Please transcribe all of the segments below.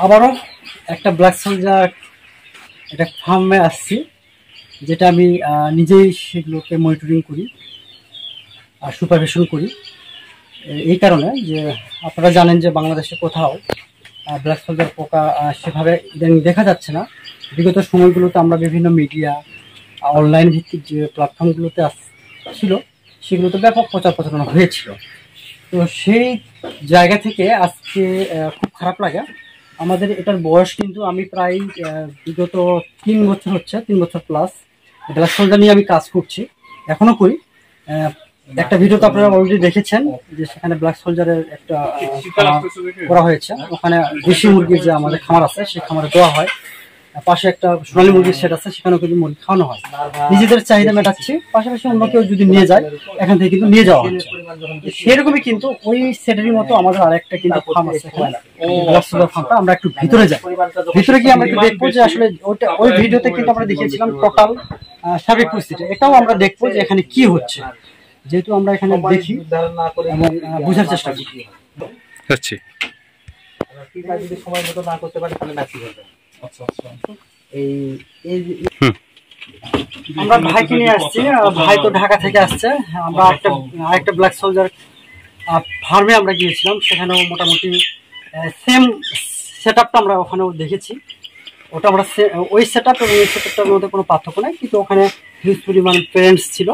আবারও একটা black soldier একটা ফার্মে আসছি, যেটা আমি নিজেই সেগুলোকে মনিটরিং করি আর সুপারভিশন করি। এই কারণে যে আপনারা জানেন যে বাংলাদেশে কোথাও ব্ল্যাক সোলজার পোকা সেভাবে ইদানিং দেখা যাচ্ছে না। বিগত সময়গুলোতে আমরা বিভিন্ন মিডিয়া অনলাইন ভিত্তিক যে প্ল্যাটফর্মগুলোতে ছিল সেগুলোতে ব্যাপক প্রচার প্রচারণা হয়েছিল। তো সেই জায়গা থেকে আজকে খুব খারাপ লাগে। আমাদের এটার বয়স কিন্তু আমি প্রায় বিগত 3 বছর হচ্ছে, 3 বছর প্লাস ব্ল্যাক সোলজার নিয়ে আমি কাজ করছি, এখনো করি। একটা ভিডিও তো আপনারা অলরেডি দেখেছেন যে সেখানে ব্ল্যাক সোলজারের একটা করা হয়েছে। ওখানে দেশি মুরগির যে আমাদের খামার আছে সেই খামারে দেওয়া হয়, পাশে একটা সোনালী মুরগির সেট আছে, সেখানেও কিন্তু মুরগি খাওয়ানো হয়। নিজেদের চাহিদা মেটাচ্ছি, পাশাপাশি অন্য কেউ যদি নিয়ে যায় এখান থেকে কিন্তু নিয়ে যাওয়া হচ্ছে। সেরকমই কিন্তু ওই সেটেরই মতো আমাদের আরেকটা কিন্তু ফার্ম আছে, ফার্মটা আমরা একটু ভিতরে যাই। ভিতরে গিয়ে আমরা একটু দেখবো যে আসলে ওই ভিডিওতে কিন্তু আমরা দেখিয়েছিলাম টোটাল সার্বিক পরিস্থিতি। এটাও আমরা দেখবো যে এখানে কি হচ্ছে, যেহেতু আমরা এখানে দেখি এবং বোঝার চেষ্টা করি। সময় মতো না করতে পারি তাহলে নাকি হবে। আমরা ভাইকে নিয়ে আসছি, ভাই তো ঢাকা থেকে আসছে। আমরা আরেকটা ব্ল্যাক সোলজার ফার্মে আমরা গিয়েছিলাম, সেখানেও মোটামুটি সেম সেট আপটা আমরা ওখানেও দেখেছি। ওটা আমরা ওই সেট আপ এবং এই সেট আপটার মধ্যে কোনো পার্থক্য নেই, কিন্তু ওখানে হিউজ পরিমাণ পেরেন্টস ছিল।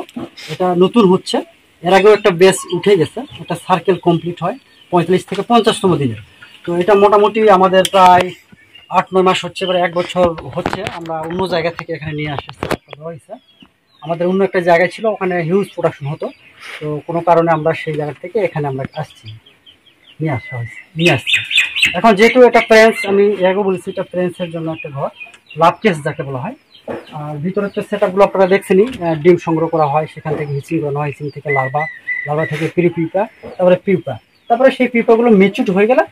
এটা নতুন হচ্ছে, এর আগেও একটা বেস উঠে গেছে, একটা সার্কেল কমপ্লিট হয় 45 থেকে 50তম দিনের। তো এটা মোটামুটি আমাদের প্রায় 8-9 মাস হচ্ছে, এবার 1 বছর হচ্ছে। আমরা অন্য জায়গা থেকে এখানে নিয়ে আসছি, আমাদের অন্য একটা জায়গায় ছিল, ওখানে হিউজ প্রোডাকশন হতো। তো কোনো কারণে আমরা সেই জায়গা থেকে এখানে আমরা আসছি, নিয়ে আসছি। এখন যেহেতু এটা প্রেন্স, আমি এগো বলেছি এটা প্রেন্সের জন্য একটা ঘর, লাভ কেস যাকে বলা হয়। আর ভিতরে তো সেট আপগুলো আপনারা দেখছেনই, ডিম সংগ্রহ করা হয়, সেখান থেকে হিচিং করানো হয়, হিচিং থেকে লার্ভা থেকে পিউপা, তারপরে পিউপা, তারপরে সেই পিউপাগুলো মেচুড হয়ে গেলে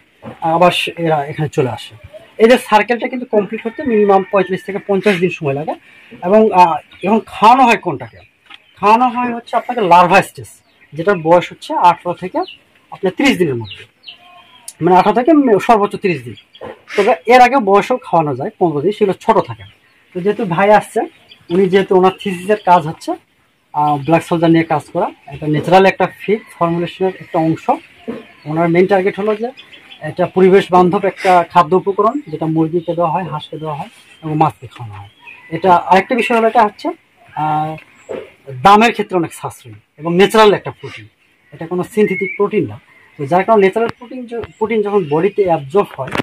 আবার এরা এখানে চলে আসে। এই যে সার্কেলটা কিন্তু কমপ্লিট হতে মিনিমাম 45 থেকে 50 দিন সময় লাগে। এবং এখন খাওয়ানো হয় কোনটাকে? খাওয়ানো হয় হচ্ছে আপনাকে লার্ভা স্টেজ, যেটার বয়স হচ্ছে 18 থেকে আপনার 30 দিনের মধ্যে, মানে 18 থেকে সর্বোচ্চ 30 দিন। তবে এর আগে বয়সও খাওয়ানো যায় 15 দিন, সেগুলো ছোট থাকে। তো যেহেতু ভাই আসছে, উনি যেহেতু ওনার থিসিসের কাজ হচ্ছে ব্ল্যাক সোলজার নিয়ে কাজ করা, এটা ন্যাচারাল একটা ফিড ফর্মুলেশনের একটা অংশ। ওনার মেইন টার্গেট হলো যে এটা পরিবেশ বান্ধব একটা খাদ্য উপকরণ, যেটা মুরগিকে দেওয়া হয়, হাঁসকে দেওয়া হয় এবং মাছকে খাওয়ানো হয়। এটা আরেকটা বিষয় হলো, এটা হচ্ছে দামের ক্ষেত্রে অনেক সাশ্রয়ী এবং ন্যাচারাল একটা প্রোটিন, এটা কোনো সিনথেটিক প্রোটিন না। তো যার কারণে ন্যাচারাল প্রোটিন যখন বডিতে অ্যাবজর্ব হয়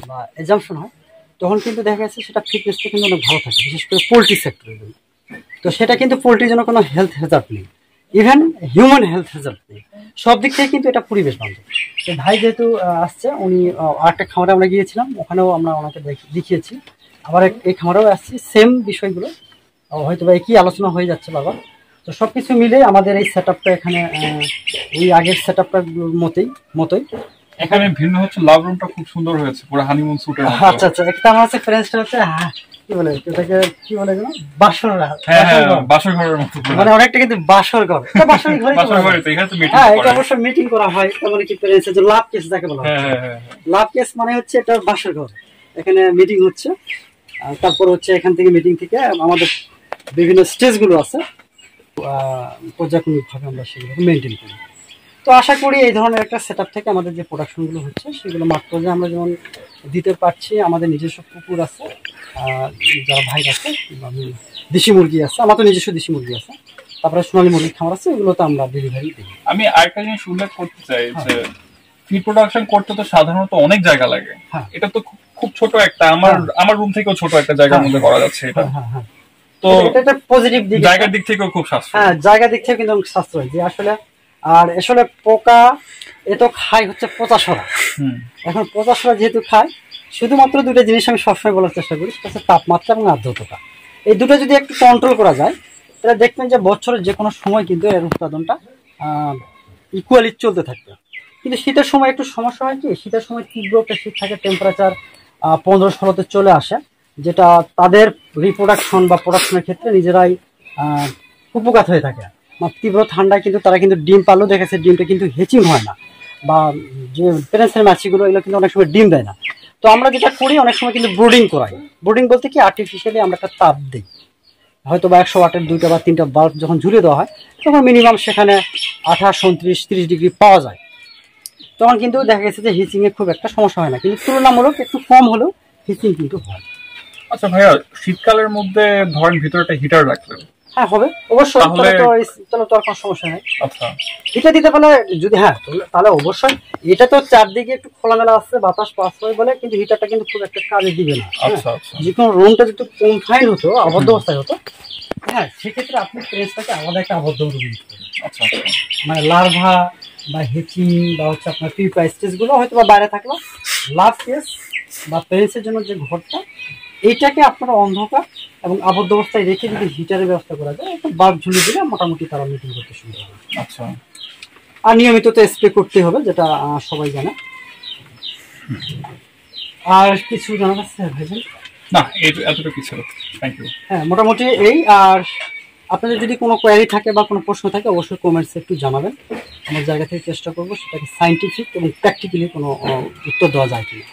বা এজাম্পশন হয়, তখন কিন্তু দেখা যাচ্ছে সেটা ফিটনেসটা কিন্তু অনেক ভালো থাকে, বিশেষ করে পোলট্রি সেক্টরের জন্য। তো সেটা কিন্তু পোলট্রির জন্য কোনো হেলথ হ্যাজার্ড নেই, ইভেন হিউম্যান হেলথ হ্যাজার্ড নেই, সব দিক থেকে কিন্তু এটা পরিবেশ বান্ধব। তো ভাই যেহেতু আসছে, উনি আরেকটা খামারে আমরা গিয়েছিলাম, ওখানেও আমরা ওনাকে দেখিয়েছি। আবার এই খামারেও আসছি, সেম বিষয়গুলো হয়তো বা একই আলোচনা হয়ে যাচ্ছে বাবা। তো সব কিছু মিলে আমাদের এই সেট আপটা এখানে ওই আগের সেট আপটার মতোই। এখানে ভিন্ন হচ্ছে, লাভ রুমটা খুব সুন্দর হয়েছে, পুরো হানিমুন স্যুটের মতো। আচ্ছা আচ্ছা, একটা আমার হচ্ছে ফ্রেন্ডসটা হচ্ছে কি বলে এটাকে, কি বলে যেন, বাসর ঘরের মতো, মানে অনেকটা কিন্তু বাসর ঘর। হ্যাঁ, এটা অবশ্য মিটিং করা হয়। তারপরে কি ফ্রেন্ডসের যে লাভ কেস যাকে বলা হয়, লাভ কেস মানে হচ্ছে এটা বাসর ঘর, এখানে মিটিং হচ্ছে। তারপর হচ্ছে এখান থেকে মিটিং থেকে আমাদের বিভিন্ন স্টেজগুলো আছে, পর্যায়ক্রমিকভাবে আমরা সেগুলো মেনটেন করি। তো আশা করি এই ধরনের একটা সেট থেকে আমাদের যে প্রোডাকশনগুলো হচ্ছে সেগুলো মাত্র যে আমরা যেমন দিতে পারছি। আমাদের নিজস্ব কুকুর আছে, যারা ভাই আছে, দেশি মুরগি আছে, আমার তো নিজস্ব দেশি মুরগি আছে, তারপরে সোনালী মুরগির খামার আছে, এগুলো তো আমরা ডেলিভারি দিই। আমি আরেকটা জিনিস উল্লেখ করতে চাই যে ফিড প্রোডাকশন করতে তো সাধারণত অনেক জায়গা লাগে। এটা তো খুব ছোট একটা, আমার রুম থেকেও ছোট একটা জায়গার মধ্যে করা যাচ্ছে এটা। তো এটা পজিটিভ দিক, জায়গার দিক থেকেও খুব সাশ্রয়। হ্যাঁ, জায়গার দিক থেকে কিন্তু সাশ্রয় যে আসলে। আর আসলে পোকা এ তো খায় হচ্ছে পচাশড়া। এখন পচাশড়া যেহেতু খায়, শুধুমাত্র দুটো জিনিস আমি সবসময় বলার চেষ্টা করি, সেটা হচ্ছে তাপমাত্রা এবং আর্দ্রতা। এই দুটো যদি একটু কন্ট্রোল করা যায়, তাহলে দেখবেন যে বছরের যে কোনো সময় কিন্তু এর উৎপাদনটা ইকুয়ালি চলতে থাকবে। কিন্তু শীতের সময় একটু সমস্যা হয়, কি শীতের সময় তীব্র একটা শীত থাকে, টেম্পারেচার 15-16-তে চলে আসে, যেটা তাদের রিপ্রোডাকশন বা প্রোডাকশনের ক্ষেত্রে নিজেরাই উপঘাত হয়ে থাকে। তীব্র ঠান্ডায় কিন্তু তারা কিন্তু ডিম পারলেও দেখেছে ডিমটা কিন্তু হেচিং হয় না, বা যে প্রেগনেন্সির মাছিগুলো এগুলো কিন্তু অনেক সময় ডিম দেয় না। তো আমরা যেটা করি অনেক সময় কিন্তু ব্রুডিং করাই। ব্রুডিং বলতে কি আর্টিফিশিয়ালি আমরা একটা তাপ দিই, হয়তো বা 100 ওয়াটের 2টা বা 3টা বাল্ব যখন ঝুলিয়ে দেওয়া হয় তখন মিনিমাম সেখানে 28, 29, 30 ডিগ্রি পাওয়া যায়। তখন কিন্তু দেখা গেছে যে হিচিংয়ে খুব একটা সমস্যা হয় না, কিন্তু তুলনামূলক একটু কম হলেও হিচিং কিন্তু হয়। আচ্ছা ভাইয়া, শীতকালের মধ্যে ধরেন ভিতরে একটা হিটার রাখলেন, হ্যাঁ হবে অবশ্যই, তাহলে তো আর কোনো সমস্যা নেই। আচ্ছা এটা দিতে পারলে যদি হ্যাঁ তাহলে অবশ্যই। এটা তো চারদিকে একটু খোলামেলা আছে, বাতাস পাস হয় বলে, কিন্তু হিটারটা কিন্তু খুব একটা কাজে দিবে না। আচ্ছা আচ্ছা, যে কোনো রুমটা যদি কনফাইন হতো, আবদ্ধ অবস্থায় হতো, হ্যাঁ সেক্ষেত্রে আপনি প্রেসটাকে আলাদা একটা আবদ্ধ রুমে দিতে পারেন। আচ্ছা মানে লার্ভা বা হেচিং বা হচ্ছে আপনার পিউপা স্টেজগুলো হয়তো বা বাইরে থাকলো, লাভ কেস বা প্রেসের জন্য যে ঘরটা, এইটাকে আপনারা অন্ধকার এবং আবদ্ধ অবস্থায় রেখে যদি হিটারের ব্যবস্থা করা যায়, একটা বাল্ব ঝুলিয়ে দিলে মোটামুটি তারা মিটিং করতে শুরু হবে। আচ্ছা, আর নিয়মিত তো স্প্রে করতে হবে, যেটা সবাই জানে। আর কিছু জানা যাচ্ছে ভাইজান? না এতটুকু ছিল, থ্যাংক ইউ। হ্যাঁ মোটামুটি এই। আর আপনাদের যদি কোনো কোয়ারি থাকে বা কোনো প্রশ্ন থাকে অবশ্যই কমেন্টসে একটু জানাবেন, আমার জায়গা থেকে চেষ্টা করবো সেটাকে সাইন্টিফিক এবং প্র্যাকটিক্যালি কোনো উত্তর দেওয়া যায় কিনা।